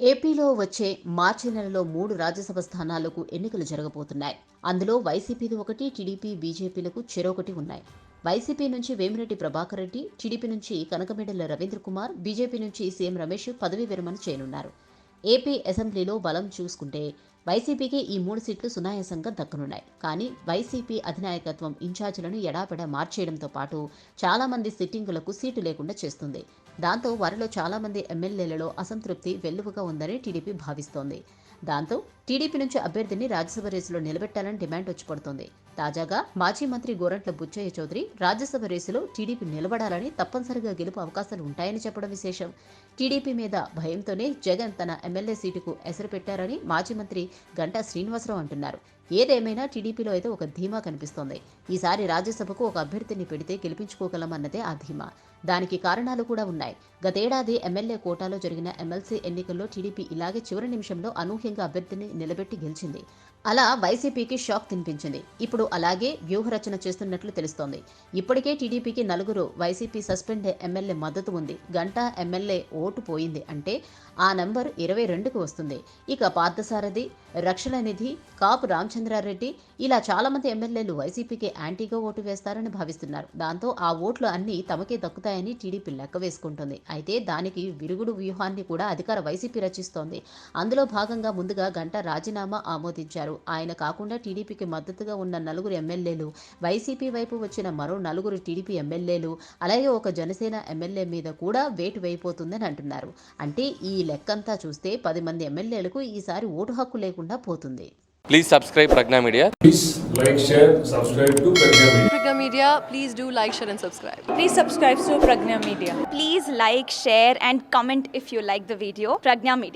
ఏపీలో వచ్చే మార్చి నెలలో 3 రాజ్యసభ స్థానాలకు ఎన్నికలు జరగబోతున్నాయి. అందులో వైసీపీది ఒకటి, టీడీపీ, బీజేపీలకు చెరొకటి ఉన్నాయి. వైసీపీ నుంచి వేమిరెడ్డి ప్రభాకర్ రెడ్డి, టీడీపీ నుంచి కనకమేడల రవీంద్ర కుమార్, బీజేపీ నుంచి సీఎం రమేష్ పదవీ విరమణ చేయనున్నారు. ఏపీ అసెంబ్లీలో బలం చూసుకుంటే వైసీపీకి ఈ 3 సీట్లు సునాయాసంగా దక్కనున్నాయి. కానీ వైసీపీ అధినాయకత్వం ఇన్ఛార్జీలను ఎడాపెడా మార్చేయడంతో పాటు చాలా మంది సిట్టింగులకు సీటు లేకుండా చేస్తుంది. దాంతో వారిలో చాలా మంది ఎమ్మెల్యేలలో అసంతృప్తి వెల్లువగా ఉందని టీడీపీ భావిస్తోంది. దాంతో టీడీపీ నుంచి అభ్యర్థిని రాజ్యసభ రేసులో నిలబెట్టాలని డిమాండ్ వచ్చి పడుతోంది. తాజాగా మాజీ మంత్రి గోరంట్ల బుచ్చయ్య చౌదరి రాజ్యసభ రేసులో టీడీపీ నిలబడాలని, తప్పనిసరిగా గెలుపు అవకాశాలు ఉంటాయని చెప్పడం విశేషం. టీడీపీ మీద భయంతోనే జగన్ తన ఎమ్మెల్యే సీటుకు ఎసరు పెట్టారని మాజీ మంత్రి గంటా శ్రీనివాసరావు అంటున్నారు. ఏదేమైనా టీడీపీలో అయితే ఒక ధీమా కనిపిస్తోంది. ఈసారి రాజ్యసభకు ఒక అభ్యర్థిని పెడితే గెలిపించుకోగలమన్నదే ఆ ధీమా. దానికి కారణాలు కూడా ఉన్నాయి. గతేడాది ఎమ్మెల్యే కోటాలో జరిగిన ఎమ్మెల్సీ ఎన్నికల్లో టీడీపీ ఇలాగే చివరి నిమిషంలో అనూహ్యంగా అభ్యర్థిని నిలబెట్టి గెలిచింది. అలా వైసీపీకి షాక్ తినిపించింది. ఇప్పుడు అలాగే వ్యూహరచన చేస్తున్నట్లు తెలుస్తోంది. ఇప్పటికే టీడీపీకి 4 వైసీపీ సస్పెండ్ ఎమ్మెల్యే మద్దతు ఉంది. గంటా ఎమ్మెల్యే ఓటు పోయింది అంటే ఆ నంబర్ 22కు వస్తుంది. ఇక పార్థసారథి, రక్షణ నిధి, కాపు రామచంద్రారెడ్డి ఇలా చాలా మంది ఎమ్మెల్యేలు వైసీపీకి యాంటీగా ఓటు వేస్తారని భావిస్తున్నారు. దాంతో ఆ ఓట్లు అన్నీ తమకే దక్కుతాయని టీడీపీ లెక్క వేసుకుంటుంది. అయితే దానికి విరుగుడు వ్యూహాన్ని కూడా అధికార వైసీపీ రచిస్తోంది. అందులో భాగంగా ముందుగా గంటా రాజీనామా ఆమోదించారు. ఆయన కాకుండా టీడీపీకి మద్దతుగా ఉన్న 4 ఎమ్మెల్యేలు, వైసీపీ వైపు వచ్చిన మరో 4 టీడీపీ ఎమ్మెల్యేలు, అలాగే ఒక జనసేన ఎమ్మెల్యే మీద కూడా వేటు వేయబోతుందని అంటున్నారు. అంటే ఈ లెక్కంతా చూస్తే 10 మంది ఎమ్మెల్యేలకు ఈసారి ఓటు హక్కు లేకుండా పోతుంది. Please subscribe Pragna Media. Please like, share, subscribe to Pragna Media. Pragna Media, please do like, share and subscribe. Please subscribe to Pragna Media. Please like, share and comment if you like the video. Pragna Media.